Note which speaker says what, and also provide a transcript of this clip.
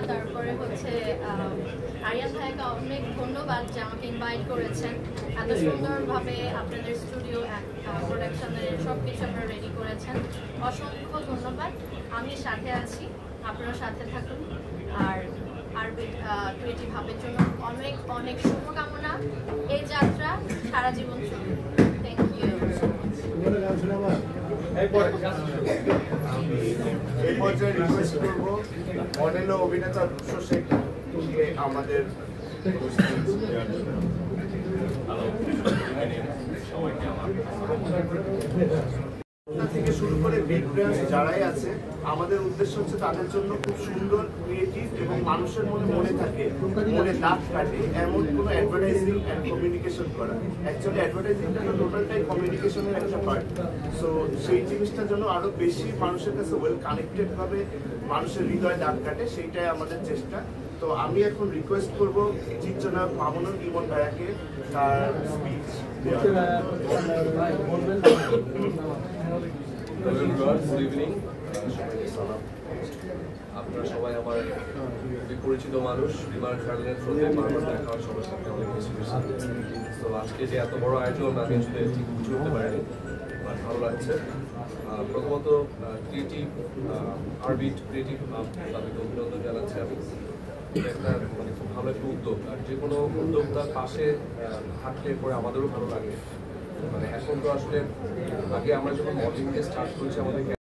Speaker 1: তারপরে হচ্ছে আরিয়ান ভাইকে অনেক ধন্যবাদ যে আমাকে ইনভাইট করেছেন, এত সুন্দরভাবে আপনাদের স্টুডিও প্রোডাকশনের সব কিছু আপনারা রেডি করেছেন, অসংখ্য ধন্যবাদ। আমি সাথে আছি, আপনারা সাথে থাকুন। আর ক্রিয়েটিভ হাবের জন্য অনেক অনেক শুভকামনা, এই যাত্রা সারা জীবন চলবে। Thank you.
Speaker 2: এই পর্যায়ে রিকোয়েস্ট করবো মডেল ও অভিনেতা রুশো শেখকে আমাদের থেকে শুরু করে বিগ ব্র্যান্ডস যারাই আছে, আমাদের উদ্দেশ্য হচ্ছে তাদের জন্য খুব সুন্দর, ক্রিয়েটিভ এবং মানুষের মনে থাকে, মনে দাগ কাটে এমন কোনো অ্যাডভার্টাইজিং অ্যান্ড কমিউনিকেশন করা। অ্যাকচুয়ালি অ্যাডভার্টাইজিংটা টোটালটাই কমিউনিকেশনের একটা পার্ট। সো সেই জিনিসটার জন্য আরো বেশি মানুষের কাছে ওয়েল কানেক্টেড ভাবে মানুষের হৃদয়ে দাগ কাটে, সেইটাই আমাদের চেষ্টা। তো আমি এখন রিকোয়েস্ট করব চিত্রনায়ক মামুনুল ইমন ভাইয়াকে তার স্পিচ
Speaker 3: গুড ইভিনিং, সবাইকে সালাম। আপনারা সবাই আমার পরিচিত মানুষ, বিমান ট্রাভেলের থ্রুতে বারবার দেখা হয় সবার সাথে অনেক কিছু। তো আজকে যে এত বড় আয়োজন আমি আসলে ঠিক বুঝে উঠতে পারিনি, ভালো লাগছে। প্রথমত ক্রিয়েটিভ আরবিট ক্রিয়েটিভ তাদেরকে অভিনন্দন জানাচ্ছি আমি। একটা মানে খুব ভালো একটা উদ্যোগ, আর যে কোনো উদ্যোক্তার পাশে হাঁটলে পরে আমাদেরও ভালো লাগে। মানে এখন তো আসলে আগে আমরা যখন মডেলিং স্টার্ট করেছি আমাদের